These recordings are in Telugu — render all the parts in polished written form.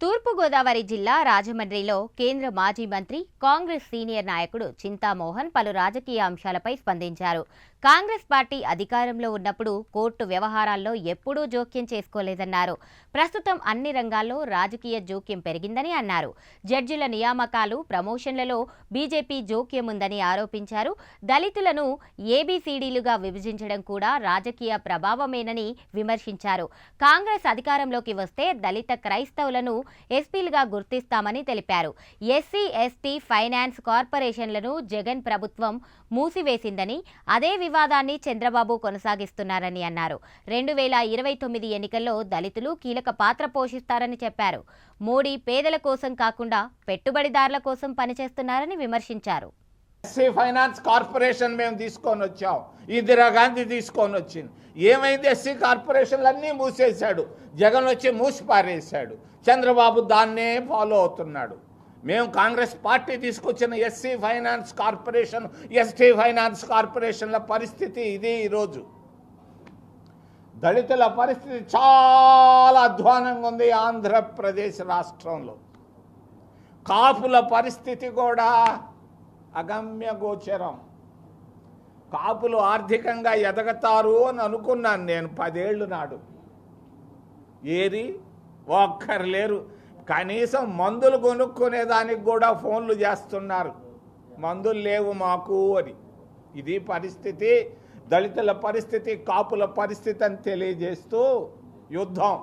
తూర్పుగోదావరి జిల్లా రాజమండ్రిలో కేంద్ర మాజీ మంత్రి కాంగ్రెస్ సీనియర్ నాయకుడు చింతామోహన్ పలు రాజకీయ అంశాలపై స్పందించారు. కాంగ్రెస్ పార్టీ అధికారంలో ఉన్నప్పుడు కోర్టు వ్యవహారాల్లో ఎప్పుడూ జోక్యం చేసుకోలేదన్నారు. ప్రస్తుతం అన్ని రంగాల్లో రాజకీయ జోక్యం పెరిగిందని అన్నారు. జడ్జిల నియామకాలు, ప్రమోషన్లలో బీజేపీ జోక్యం ఉందని ఆరోపించారు. దళితులను ఏబీసీడీలుగా విభజించడం కూడా రాజకీయ ప్రభావమేనని విమర్శించారు. కాంగ్రెస్ అధికారంలోకి వస్తే దళిత క్రైస్తవులను ఎస్పీలుగా గుర్తిస్తామని తెలిపారు. ఎస్సీ, ఎస్టీ, ఫైనాన్స్ కార్పొరేషన్లను జగన్ ప్రభుత్వం మూసివేసిందని, అదే వివాదాన్ని చంద్రబాబు కొనసాగిస్తున్నారని అన్నారు. 2029 ఎన్నికల్లో దళితులు కీలక పాత్ర పోషిస్తారని చెప్పారు. మోడీ పేదల కోసం కాకుండా పెట్టుబడిదారుల కోసం పనిచేస్తున్నారని విమర్శించారు. ఎస్సీ ఫైనాన్స్ కార్పొరేషన్ మేము తీసుకొని వచ్చాం, ఇందిరాగాంధీ తీసుకొని వచ్చింది. ఏమైంది? ఎస్సీ కార్పొరేషన్లన్నీ మూసేశాడు. జగన్ వచ్చి మూసి పారేశాడు. చంద్రబాబు దాన్నే ఫాలో అవుతున్నాడు. మేము కాంగ్రెస్ పార్టీ తీసుకొచ్చిన SC finance corporation, ST finance కార్పొరేషన్ల పరిస్థితి ఇది. ఈరోజు దళితుల పరిస్థితి చాలా అధ్వానంగా ఉంది ఆంధ్రప్రదేశ్ రాష్ట్రంలో. కాపుల పరిస్థితి కూడా అగమ్య గోచరం. కాపులు ఆర్థికంగా ఎదగతారు అని అనుకున్నాను నేను 10 ఏళ్ళు నాడు. ఏరి ఒక్కరు లేరు. కనీసం మందులు కొనుక్కునేదానికి కూడా ఫోన్లు చేస్తున్నారు, మందులు లేవు మాకు అని. ఇది పరిస్థితి, దళితుల పరిస్థితి, కాపుల పరిస్థితి అని తెలియజేస్తూ యుద్ధం.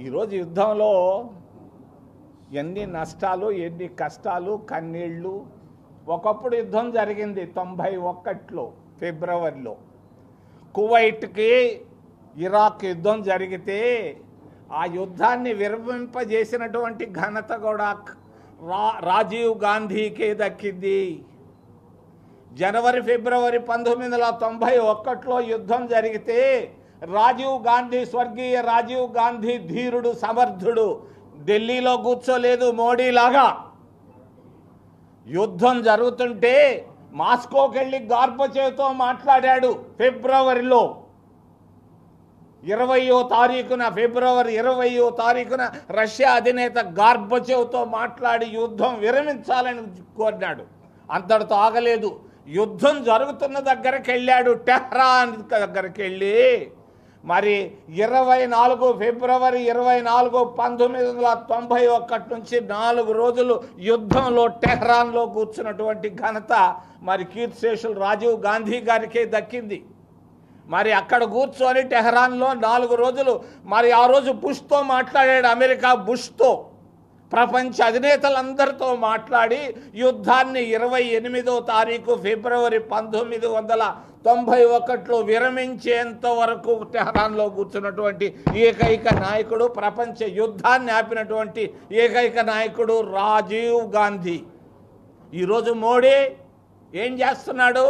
ఈరోజు యుద్ధంలో ఎన్ని నష్టాలు, ఎన్ని కష్టాలు, కన్నీళ్ళు. ఒకప్పుడు యుద్ధం జరిగింది 91లో ఫిబ్రవరిలో. కువైట్కి ఇరాక్ యుద్ధం జరిగితే ఆ యుద్ధాన్ని విరమింపజేసినటువంటి ఘనత కూడా రాజీవ్ గాంధీకే దక్కింది. జనవరి, ఫిబ్రవరి 1991లో యుద్ధం జరిగితే రాజీవ్ గాంధీ, స్వర్గీయ రాజీవ్ గాంధీ ధీరుడు, సమర్థుడు, ఢిల్లీలో కూర్చోలేదు మోడీలాగా. యుద్ధం జరుగుతుంటే మాస్కోకి వెళ్ళి గార్బచేవ్తో మాట్లాడాడు. ఫిబ్రవరిలో 20వ తారీఖున, ఫిబ్రవరి 20వ తారీఖున రష్యా అధినేత గార్బచేవ్తో మాట్లాడి యుద్ధం విరమించాలని కోరినాడు. అంతటితో ఆగలేదు. యుద్ధం జరుగుతున్న దగ్గరికి వెళ్ళాడు, టెహ్రాన్ దగ్గరికి వెళ్ళి మరి 24 ఫిబ్రవరి 24, 1991 నుంచి 4 రోజులు యుద్ధంలో టెహ్రాన్లో కూర్చున్నటువంటి ఘనత మరి కీర్తిశేషులు రాజీవ్ గాంధీ గారికే దక్కింది. మరి అక్కడ కూర్చొని టెహ్రాన్లో 4 రోజులు మరి ఆ రోజు బుష్తో మాట్లాడాడు. అమెరికా బుష్తో, ప్రపంచ అధినేతలందరితో మాట్లాడి యుద్ధాన్ని 28వ తారీఖు ఫిబ్రవరి 1991లో విరమించేంత వరకు టెహ్రాన్లో కూర్చున్నటువంటి ఏకైక నాయకుడు, ప్రపంచ యుద్ధాన్ని ఆపినటువంటి ఏకైక నాయకుడు రాజీవ్ గాంధీ. ఈరోజు మోడీ ఏం చేస్తున్నాడు?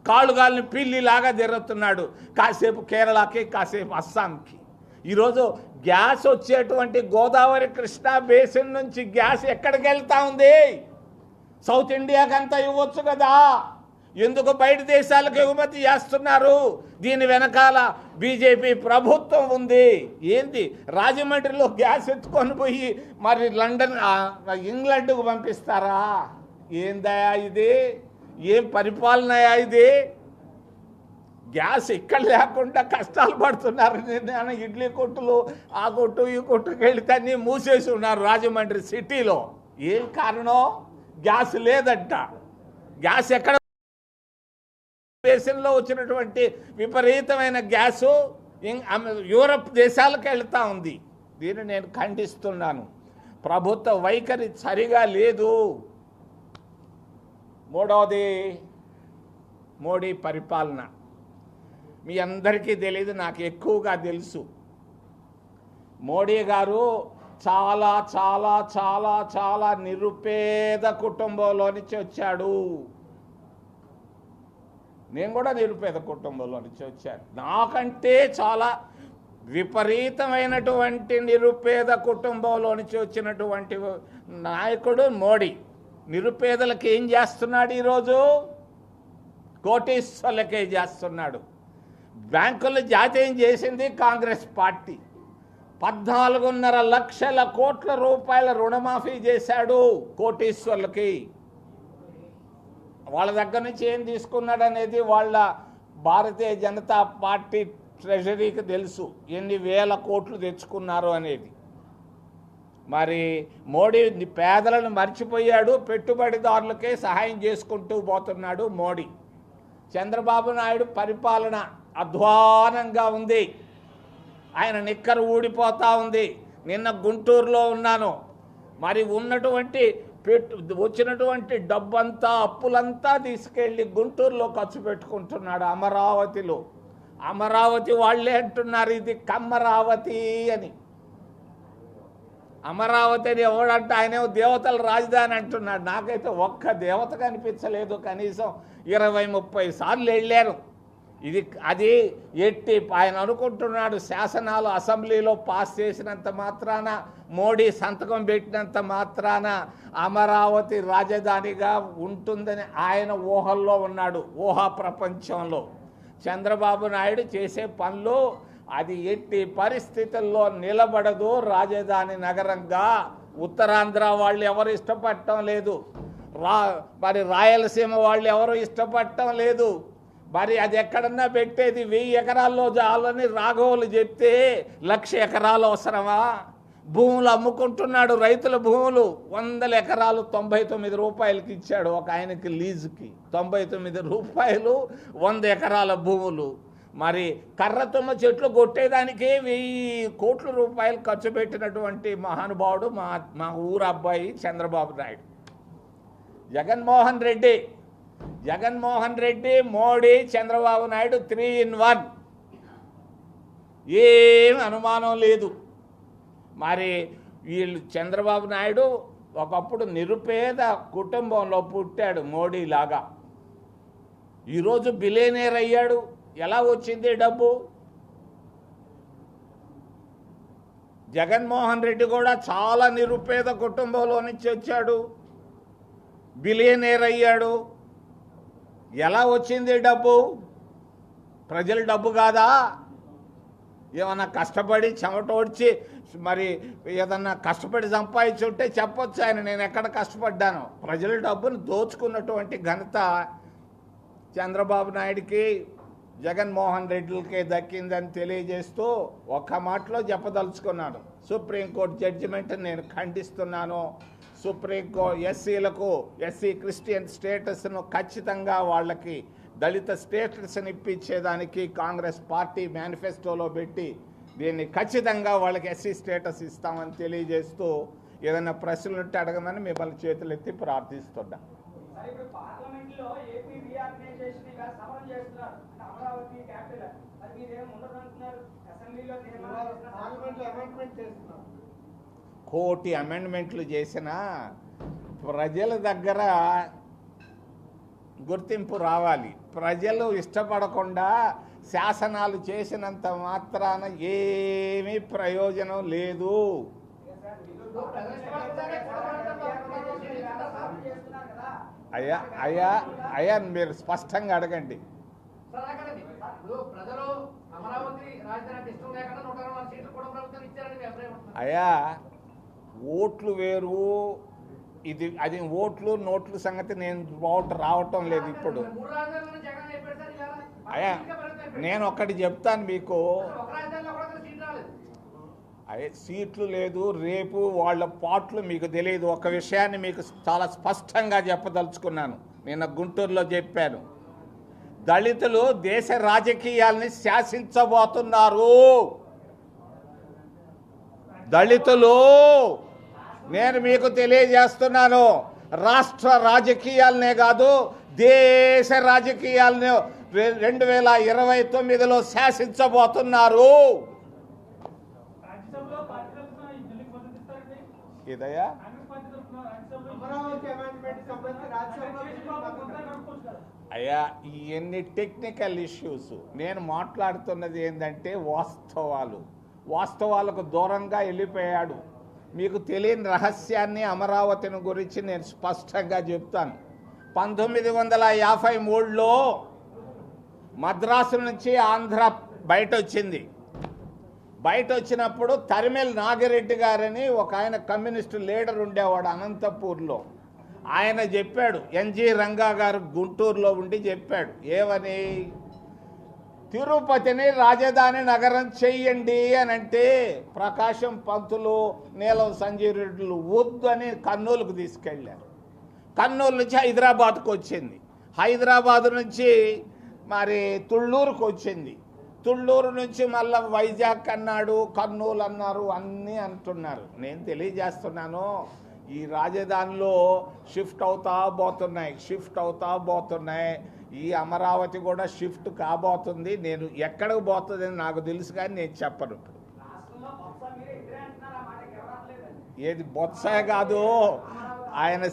కాళ్ళుగాలిని పిల్లిలాగా తిరుగుతున్నాడు. కాసేపు కేరళకి, కాసేపు అస్సాంకి. ఈరోజు గ్యాస్ వచ్చేటువంటి గోదావరి, కృష్ణా బేసిన్ నుంచి గ్యాస్ ఎక్కడికి వెళ్తా ఉంది? సౌత్ ఇండియాకి అంతా ఇవ్వచ్చు కదా, ఎందుకు బయట దేశాలకు ఎగుమతి చేస్తున్నారు? దీని వెనకాల బీజేపీ ప్రభుత్వం ఉంది. ఏంది? రాజమండ్రిలో గ్యాస్ ఎత్తుకొని పోయి మరి లండన్, ఇంగ్లాండ్కు పంపిస్తారా? ఏందయా ఇది? ఏం పరిపాలనయా ఇది? గ్యాస్ ఇక్కడ లేకుండా కష్టాలు పడుతున్నారు. నేను ఇడ్లీ కొట్టులు, ఆ కొట్టు ఈ కొట్టుకు వెళితే అన్నీ మూసేసి ఉన్నారు రాజమండ్రి సిటీలో. ఏం కారణం? గ్యాస్ లేదంట. గ్యాస్ ఎక్కడ? దేశంలో వచ్చినటువంటి విపరీతమైన గ్యాసు యూరప్ దేశాలకు వెళ్తూ ఉంది. దీన్ని నేను ఖండిస్తున్నాను. ప్రభుత్వ వైఖరి సరిగా లేదు. మూడవది మోడీ పరిపాలన. మీ అందరికీ తెలియదు, నాకు ఎక్కువగా తెలుసు. మోడీ గారు చాలా చాలా చాలా చాలా నిరుపేద కుటుంబంలో నుంచి వచ్చాడు. నేను కూడా నిరుపేద కుటుంబంలో నుంచి వచ్చాను. నాకంటే చాలా విపరీతమైనటువంటి నిరుపేద కుటుంబంలో నుంచి వచ్చినటువంటి నాయకుడు మోడీ. నిరుపేదలకు ఏం చేస్తున్నాడు? ఈరోజు కోటీశ్వర్లకే చేస్తున్నాడు. బ్యాంకులు జాతీయం చేసింది కాంగ్రెస్ పార్టీ. 14.5 లక్షల కోట్ల రూపాయల రుణమాఫీ చేశాడు కోటీశ్వర్లకి. వాళ్ళ దగ్గర నుంచి ఏం తీసుకున్నాడు అనేది వాళ్ళ భారతీయ జనతా పార్టీ ట్రెజరీకి తెలుసు, ఎన్ని వేల కోట్లు తెచ్చుకున్నారు అనేది. మరి మోడీ పేదలను మర్చిపోయాడు, పెట్టుబడిదారులకే సహాయం చేసుకుంటూ పోతున్నాడు మోడీ. చంద్రబాబు నాయుడు పరిపాలన అధ్వానంగా ఉంది, ఆయన నిక్కరు ఊడిపోతూ ఉంది. నిన్న గుంటూరులో ఉన్నాను, మరి ఉన్నటువంటి వచ్చినటువంటి డబ్బంతా అప్పులంతా తీసుకెళ్ళి గుంటూరులో ఖర్చు పెట్టుకుంటున్నాడు. అమరావతిలో, అమరావతి వాళ్ళే అంటున్నారు ఇది కమ్మరావతి అని. అమరావతి అని ఎవడంటే ఆయన దేవతల రాజధాని అంటున్నాడు. నాకైతే ఒక్క దేవత కనిపించలేదు, కనీసం 20-30 సార్లు వెళ్ళాను. అది ఎట్టి ఆయన అనుకుంటున్నాడు శాసనాలు అసెంబ్లీలో పాస్ చేసినంత మాత్రాన, మోడీ సంతకం పెట్టినంత మాత్రాన అమరావతి రాజధానిగా ఉంటుందని ఆయన ఊహల్లో ఉన్నాడు, ఊహా ప్రపంచంలో. చంద్రబాబు నాయుడు చేసే పనులు అది ఎట్టి పరిస్థితుల్లో నిలబడదు రాజధాని నగరంగా. ఉత్తరాంధ్ర వాళ్ళు ఎవరు ఇష్టపడటం లేదు, మరి రాయలసీమ వాళ్ళు ఎవరు ఇష్టపడటం లేదు. మరి అది ఎక్కడన్నా పెట్టేది 1000 ఎకరాల్లో చాలని రాఘవులు చెప్తే 1,00,000 ఎకరాలు అవసరమా? భూములు అమ్ముకుంటున్నాడు, రైతుల భూములు 100 ఎకరాలు 99 రూపాయలకి ఇచ్చాడు ఒక ఆయనకి లీజుకి. 99 రూపాయలు 100 ఎకరాల భూములు. మరి కర్రతుమ్మ చెట్లు కొట్టేదానికి 1000 కోట్ల రూపాయలు ఖర్చు పెట్టినటువంటి మహానుభావుడు మా ఊరు అబ్బాయి చంద్రబాబు నాయుడు. జగన్మోహన్ రెడ్డి, మోడీ, చంద్రబాబు నాయుడు 3 in 1, ఏం అనుమానం లేదు. మరి వీళ్ళు చంద్రబాబు నాయుడు ఒకప్పుడు నిరుపేద కుటుంబంలో పుట్టాడు మోడీలాగా, ఈరోజు బిలియనీర్ అయ్యాడు. ఎలా వచ్చింది డబ్బు? జగన్మోహన్ రెడ్డి కూడా చాలా నిరుపేద కుటుంబంలో నుంచి వచ్చాడు, బిలియనీర్ అయ్యాడు. ఎలా వచ్చింది డబ్బు? ప్రజల డబ్బు కాదా? ఏమన్నా కష్టపడి చెమటోడ్చి మరి ఏదన్నా కష్టపడి సంపాదించుంటే చెప్పొచ్చు ఆయన, నేను ఎక్కడ కష్టపడ్డాను. ప్రజల డబ్బును దోచుకున్నటువంటి ఘనత చంద్రబాబు నాయుడికి, జగన్మోహన్ రెడ్డిలకే దక్కిందని తెలియజేస్తూ ఒక్క మాటలో చెప్పదలుచుకున్నాను. సుప్రీంకోర్టు జడ్జిమెంట్ నేను ఖండిస్తున్నాను. సుప్రీంకోర్టు ఎస్సీ క్రిస్టియన్ స్టేటస్ను ఖచ్చితంగా వాళ్ళకి దళిత స్టేటస్ని ఇప్పించేదానికి కాంగ్రెస్ పార్టీ మేనిఫెస్టోలో పెట్టి దీన్ని ఖచ్చితంగా వాళ్ళకి ఎస్సీ స్టేటస్ ఇస్తామని తెలియజేస్తూ ఏదైనా ప్రశ్నలు ఉంటే అడగమని మిమ్మల్ని చేతులెత్తి ప్రార్థిస్తున్నా. కోటి అమెండ్మెంట్లు చేసినా ప్రజల దగ్గర గుర్తింపు రావాలి. ప్రజలు ఇష్టపడకుండా శాసనాలు చేసినంత మాత్రాన ఏమీ ప్రయోజనం లేదు. అయ్యా మీరు స్పష్టంగా అడగండి. అయ్యా ఓట్లు వేరు, అది ఓట్లు నోట్ల సంగతి నేను రావటం లేదు ఇప్పుడు. అయ్యా నేను ఒక్కటి చెప్తాను మీకు, సీట్లు లేదు, రేపు వాళ్ళ పాటలు మీకు తెలియదు. ఒక విషయాన్ని మీకు చాలా స్పష్టంగా చెప్పదలుచుకున్నాను. నిన్న గుంటూరులో చెప్పాను, దళితులు దేశ రాజకీయాల్ని శాసించబోతున్నారు. దళితులు, నేను మీకు తెలియజేస్తున్నాను, రాష్ట్ర రాజకీయాలనే కాదు దేశ రాజకీయాలను 2029లో శాసించబోతున్నారు. ఇదయ్యా అయ్యా ఇవన్నీ టెక్నికల్ ఇష్యూస్. నేను మాట్లాడుతున్నది ఏంటంటే వాస్తవాలకు దూరంగా వెళ్ళిపోయాడు. మీకు తెలియని రహస్యాన్ని అమరావతిని గురించి నేను స్పష్టంగా చెప్తాను. 1953లో మద్రాసు నుంచి ఆంధ్ర బయట వచ్చింది. బయట వచ్చినప్పుడు తరిమేల్ నాగిరెడ్డి గారని ఒక ఆయన కమ్యూనిస్టు లీడర్ ఉండేవాడు అనంతపూర్లో. ఆయన చెప్పాడు, ఎన్జి రంగా గారు గుంటూరులో ఉండి చెప్పాడు ఏమని, తిరుపతిని రాజధాని నగరం చెయ్యండి అని అంటే ప్రకాశం పంతులు, నీలం సంజీవ్ రెడ్డిలు వద్దు అని కర్నూలుకు తీసుకెళ్ళారు. కర్నూలు నుంచి హైదరాబాద్కు వచ్చింది, హైదరాబాద్ నుంచి మరి తుళ్ళూరుకు వచ్చింది, తుళ్ళూరు నుంచి మళ్ళీ వైజాగ్ అన్నాడు, కర్నూలు అన్నారు, అన్నీ అంటున్నారు. నేను తెలియజేస్తున్నాను, ఈ రాజధానిలో షిఫ్ట్ అవుతా పోతున్నాయి. ఈ అమరావతి కూడా షిఫ్ట్ కాబోతుంది. నేను ఎక్కడికి పోతుందని నాకు తెలుసు, కానీ నేను చెప్పను. ఇప్పుడు ఏది బొత్సే కాదు, ఆయన